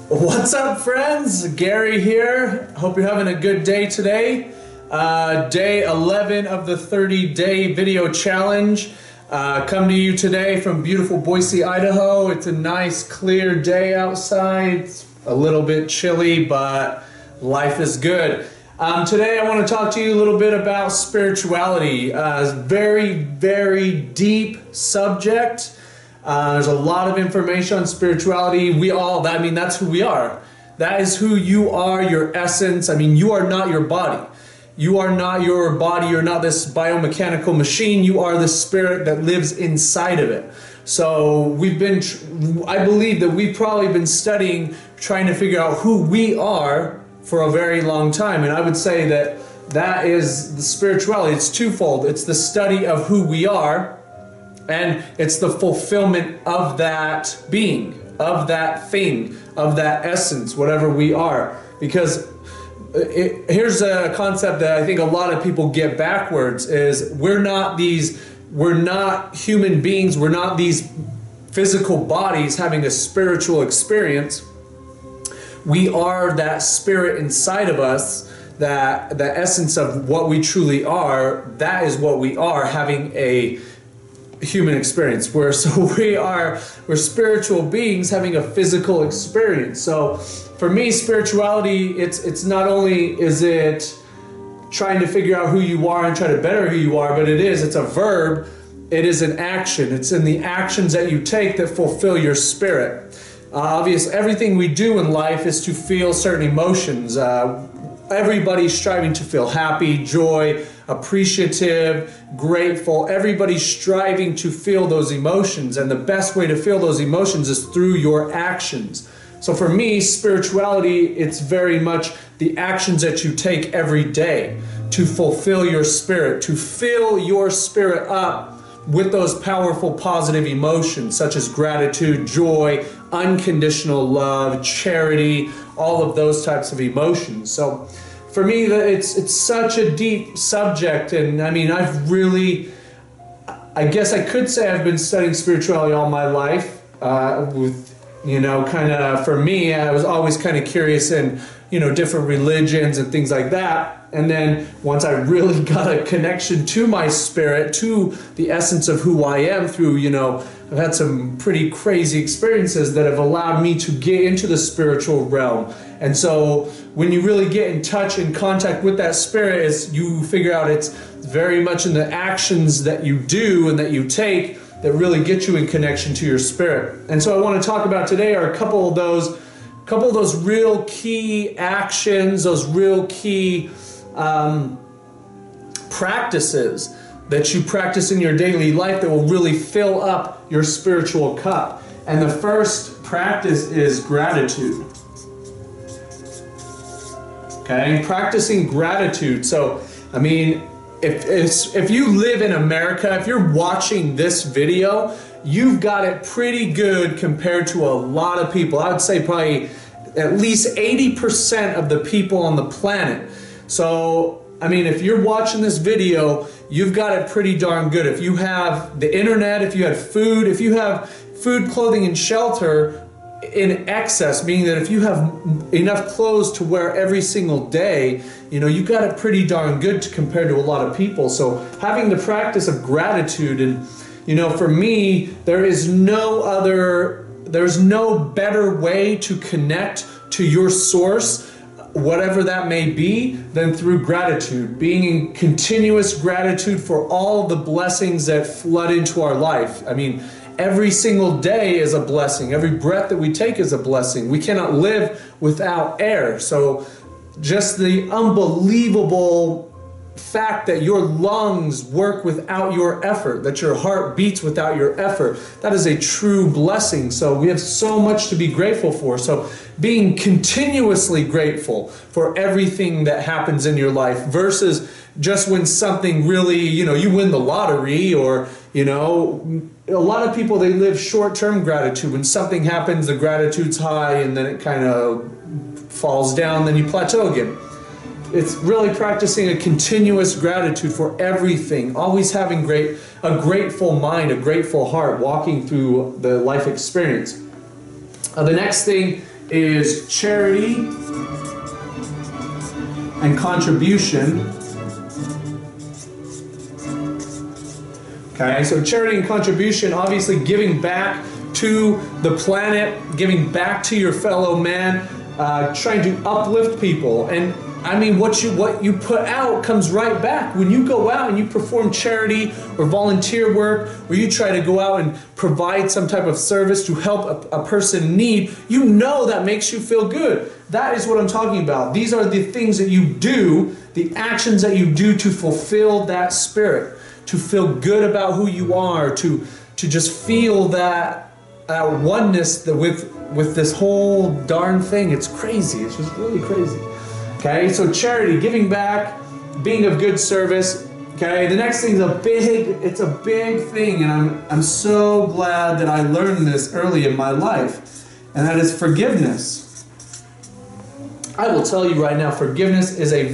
What's up, friends? Gary here. Hope you're having a good day today. Day 11 of the 30-day video challenge. Come to you today from beautiful Boise, Idaho. It's a nice, clear day outside. It's a little bit chilly, but life is good. Today I want to talk to you a little bit about spirituality. Very, very deep subject. There's a lot of information on spirituality. That's who we are. That is who you are, your essence. You are not your body. You are not your body. You're not this biomechanical machine. You are the spirit that lives inside of it. So I believe that we've probably been studying, trying to figure out who we are for a very long time. And I would say that is the spirituality. It's twofold. It's the study of who we are, and it's the fulfillment of that being, of that thing, of that essence, whatever we are. Because here's a concept that I think a lot of people get backwards, is we're not human beings, we're not these physical bodies having a spiritual experience. We are that spirit inside of us, that the essence of what we truly are. That is what we are, having a human experience. We're spiritual beings having a physical experience. So for me, spirituality, it's not only is it trying to figure out who you are and try to better who you are, but it's a verb. It is an action. It's in the actions that you take that fulfill your spirit. Obviously, everything we do in life is to feel certain emotions. Everybody's striving to feel happy, joy, appreciative, grateful. Everybody's striving to feel those emotions, and the best way to feel those emotions is through your actions. So for me, spirituality, it's very much the actions that you take every day to fulfill your spirit, to fill your spirit up with those powerful positive emotions such as gratitude, joy, unconditional love, charity, all of those types of emotions. So for me, it's such a deep subject, and I guess I could say I've been studying spirituality all my life. For me, I was always kind of curious in, different religions and things like that. And then once I really got a connection to my spirit, to the essence of who I am through, I've had some pretty crazy experiences that have allowed me to get into the spiritual realm. And so when you really get in touch, in contact with that spirit, you figure out it's very much in the actions that you do and that you take that really get you in connection to your spirit. And so I want to talk about today are a couple of those real key actions, those real key practices that you practice in your daily life that will really fill up your spiritual cup. And the first practice is gratitude. Okay, practicing gratitude. So, if you live in America, if you're watching this video, you've got it pretty good compared to a lot of people. I would say probably at least 80% of the people on the planet. So, if you're watching this video, you've got it pretty darn good. If you have the internet, if you have food, clothing, and shelter in excess, meaning that if you have enough clothes to wear every single day, you've got it pretty darn good compared to a lot of people. So having the practice of gratitude, and for me, there's no better way to connect to your source, whatever that may be, than through gratitude. Being in continuous gratitude for all of the blessings that flood into our life. Every single day is a blessing. Every breath that we take is a blessing. We cannot live without air. So just the unbelievable fact that your lungs work without your effort, that your heart beats without your effort, that is a true blessing. So we have so much to be grateful for. So being continuously grateful for everything that happens in your life versus just when something really, you win the lottery, or, a lot of people, they live short-term gratitude. When something happens, the gratitude's high, and then it kind of falls down, then you plateau again. It's really practicing a continuous gratitude for everything, always having a grateful mind, a grateful heart, walking through the life experience. The next thing is charity and contribution. Okay, so charity and contribution, obviously giving back to the planet, giving back to your fellow man, trying to uplift people. And I mean, what you put out comes right back. When you go out and you perform charity or volunteer work, or you try to go out and provide some type of service to help a person in need, you know that makes you feel good. That is what I'm talking about. These are the things that you do, the actions that you do to fulfill that spirit, to feel good about who you are, to just feel that oneness with this whole darn thing. It's crazy. It's just really crazy. Okay, so charity, giving back, being of good service. Okay, the next thing is it's a big thing, and I'm so glad that I learned this early in my life, and that is forgiveness. I will tell you right now, forgiveness is a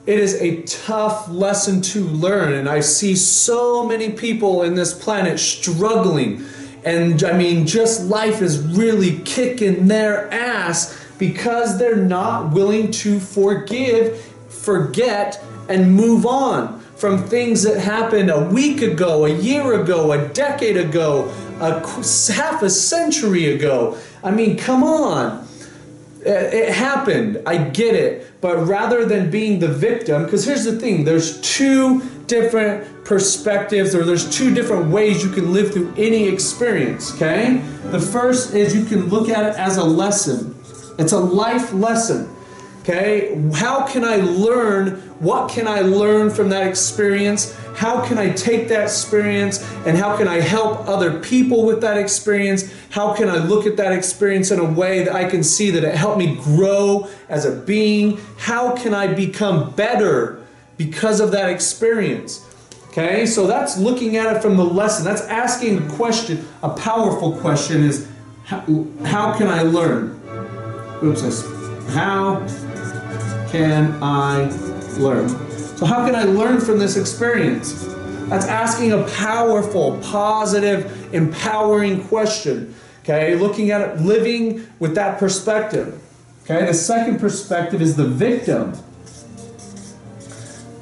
it is a tough lesson to learn, and I see so many people in this planet struggling, and I mean, just life is really kicking their ass because they're not willing to forgive, forget, and move on from things that happened a week ago, a year ago, a decade ago, half a century ago. I mean, come on. It happened, I get it, but rather than being the victim, because here's the thing, there's two different perspectives, or there's two different ways you can live through any experience, okay? The first is you can look at it as a lesson. It's a life lesson, okay? How can I learn? What can I learn from that experience? How can I take that experience and how can I help other people with that experience? How can I look at that experience in a way that I can see that it helped me grow as a being? How can I become better because of that experience? Okay, so that's looking at it from the lesson. That's asking a question, a powerful question is, how can I learn? How can I learn? So how can I learn from this experience? That's asking a powerful, positive, empowering question. Okay, looking at it, living with that perspective. Okay, the second perspective is the victim.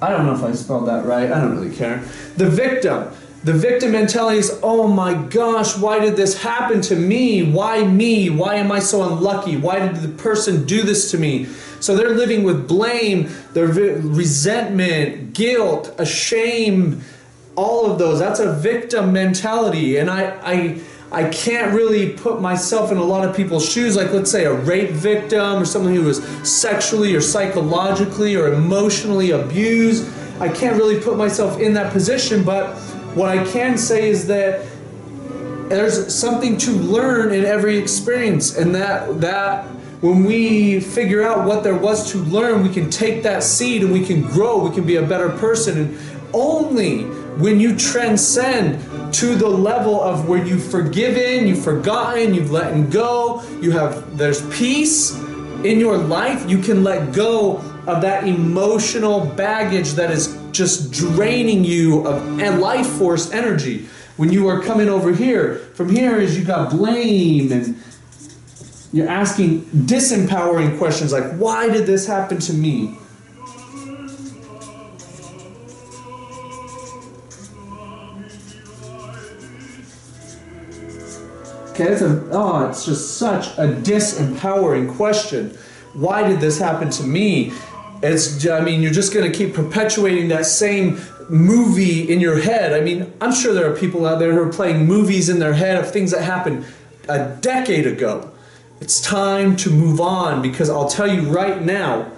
I don't know if I spelled that right. I don't really care. The victim. The victim mentality is, oh my gosh, why did this happen to me? Why me? Why am I so unlucky? Why did the person do this to me? So they're living with blame, their resentment, guilt, shame, all of those. That's a victim mentality. And I can't really put myself in a lot of people's shoes, like let's say a rape victim or someone who was sexually or psychologically or emotionally abused. I can't really put myself in that position, but what I can say is that there's something to learn in every experience, and that when we figure out what there was to learn, we can take that seed and we can grow, we can be a better person. And only when you transcend to the level of where you've forgiven, you've forgotten, you've let go, there's peace in your life, you can let go of that emotional baggage that is just draining you of life force energy. When you are coming over here, from here is you got blame and you're asking disempowering questions like, why did this happen to me? Okay, it's just such a disempowering question. Why did this happen to me? You're just going to keep perpetuating that same movie in your head. I mean, I'm sure there are people out there who are playing movies in their head of things that happened a decade ago. It's time to move on, because I'll tell you right now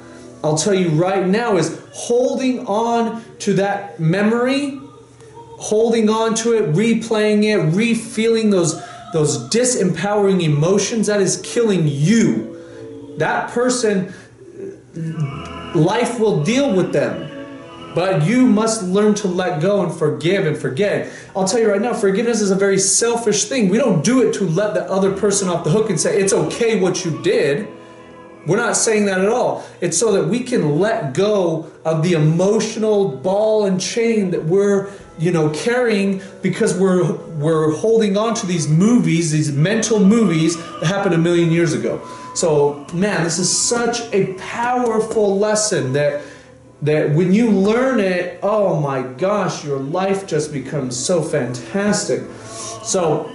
is holding on to that memory, holding on to it, replaying it, re-feeling those disempowering emotions, that is killing you. That person, life will deal with them. But you must learn to let go and forgive and forget. I'll tell you right now, forgiveness is a very selfish thing. We don't do it to let the other person off the hook and say, it's okay what you did. We're not saying that at all. It's so that we can let go of the emotional ball and chain that we're carrying because we're holding on to these movies, these mental movies that happened a million years ago. So, man, this is such a powerful lesson that when you learn it, oh my gosh, your life just becomes so fantastic. So,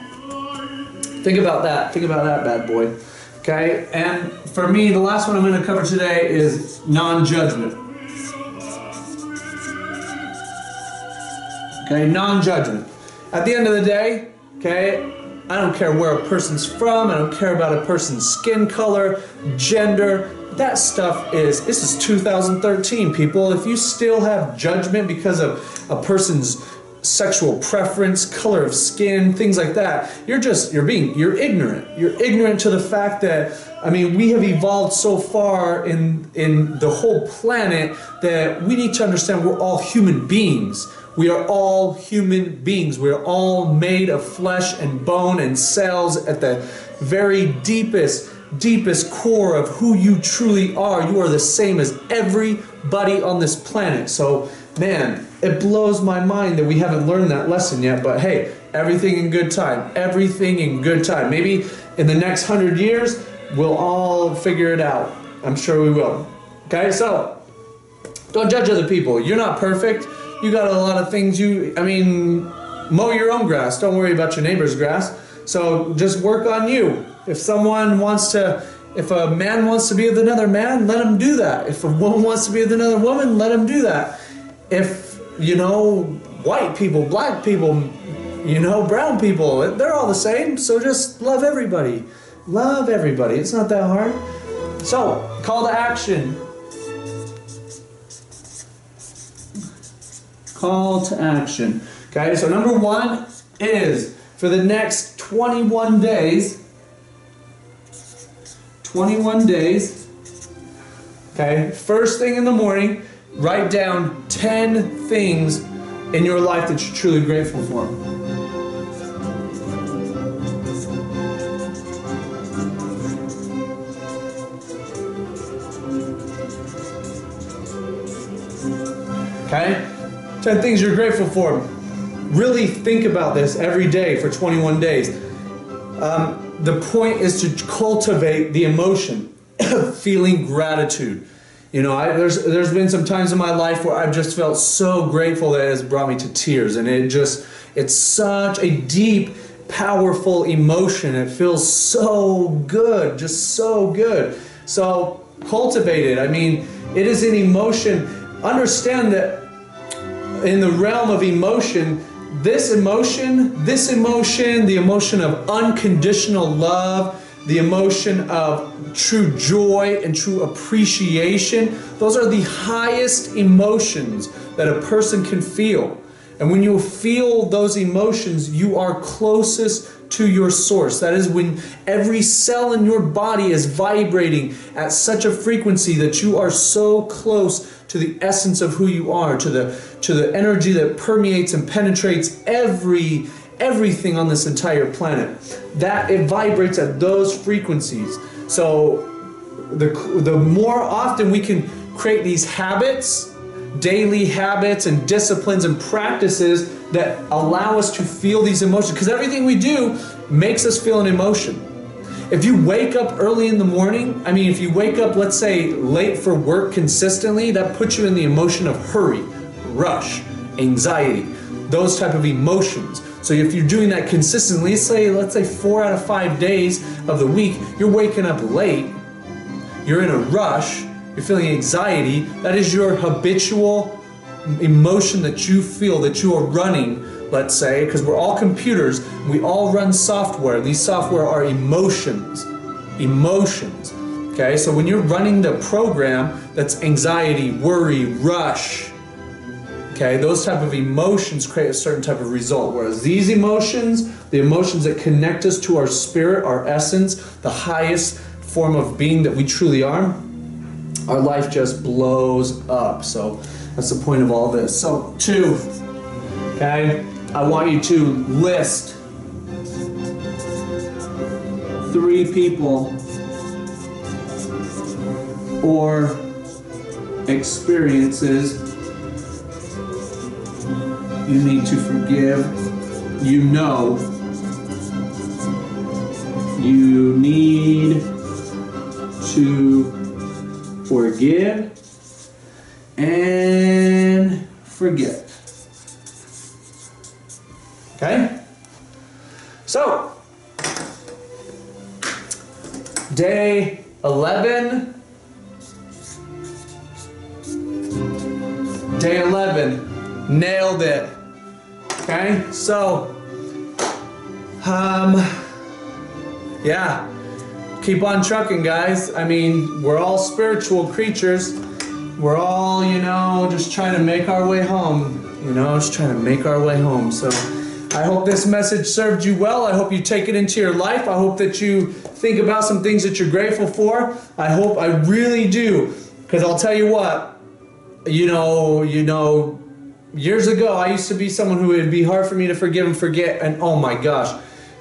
think about that. Think about that bad boy. Okay? And for me, the last one I'm going to cover today is non-judgment. Okay, non-judgment. At the end of the day, okay, I don't care where a person's from, I don't care about a person's skin color, gender, that stuff this is 2013, people. If you still have judgment because of a person's sexual preference, color of skin, things like that, you're ignorant. You're ignorant to the fact that, we have evolved so far in the whole planet that we need to understand we're all human beings. We are all human beings. We are all made of flesh and bone and cells at the very deepest core of who you truly are. You are the same as everybody on this planet. So, man, it blows my mind that we haven't learned that lesson yet. But hey, everything in good time. Everything in good time. Maybe in the next 100 years, we'll all figure it out. I'm sure we will. Okay, so don't judge other people. You're not perfect. You got a lot of things mow your own grass. Don't worry about your neighbor's grass. So just work on you. If a man wants to be with another man, let him do that. If a woman wants to be with another woman, let him do that. If, white people, black people, brown people, they're all the same. So just love everybody. Love everybody. It's not that hard. So, call to action. Call to action. Okay, so number one is for the next 21 days, okay, first thing in the morning, write down 10 things in your life that you're truly grateful for. Okay? 10 things you're grateful for. Really think about this every day for 21 days. The point is to cultivate the emotion of feeling gratitude. There's been some times in my life where I've just felt so grateful that it has brought me to tears. And it's such a deep, powerful emotion. It feels so good, just so good. So cultivate it. It is an emotion. Understand that in the realm of emotion, the emotion of unconditional love, the emotion of true joy and true appreciation, those are the highest emotions that a person can feel. And when you feel those emotions, you are closest to your source. That is when every cell in your body is vibrating at such a frequency that you are so close to the essence of who you are, to the energy that permeates and penetrates everything on this entire planet. That it vibrates at those frequencies. So the more often we can create these habits, daily habits and disciplines and practices that allow us to feel these emotions, because everything we do makes us feel an emotion. If you wake up early in the morning, if you wake up, let's say, late for work consistently, that puts you in the emotion of hurry, rush, anxiety, those type of emotions. So if you're doing that consistently, let's say 4 out of 5 days of the week, you're waking up late, you're in a rush, you're feeling anxiety, that is your habitual emotion that you feel, that you are running, let's say, because we're all computers, we all run software. These software are emotions. Okay, so when you're running the program, that's anxiety, worry, rush, okay, those type of emotions create a certain type of result. Whereas these emotions, the emotions that connect us to our spirit, our essence, the highest form of being that we truly are, our life just blows up. So that's the point of all this. So 2, okay, I want you to list 3 people or experiences you need to forgive. You know you need to forgive and forget. Okay? So, day 11. Day 11. Nailed it. Okay? So, yeah. Keep on trucking, guys. I mean, we're all spiritual creatures. We're all, you know, just trying to make our way home. You know, just trying to make our way home. So, I hope this message served you well. I hope you take it into your life. I hope that you think about some things that you're grateful for. I really do. Because I'll tell you what, you know, years ago, I used to be someone who it'd be hard for me to forgive and forget. And oh my gosh,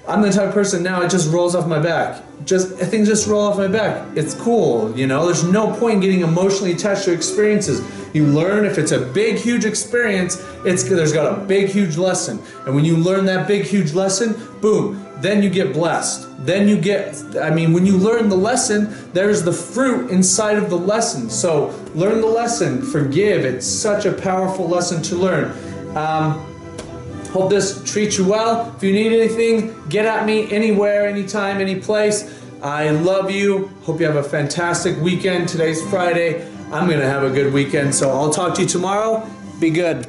I'm the type of person now, it just rolls off my back. Things just roll off my back. It's cool, you know? There's no point in getting emotionally attached to experiences. You learn if it's a big, huge experience, there's got a big, huge lesson. And when you learn that big, huge lesson, boom, then you get blessed. Then you get, when you learn the lesson, there's the fruit inside of the lesson. So learn the lesson, forgive. It's such a powerful lesson to learn. Hope this treats you well. If you need anything, get at me anywhere, anytime, any place. I love you. Hope you have a fantastic weekend. Today's Friday. I'm going to have a good weekend. So I'll talk to you tomorrow. Be good.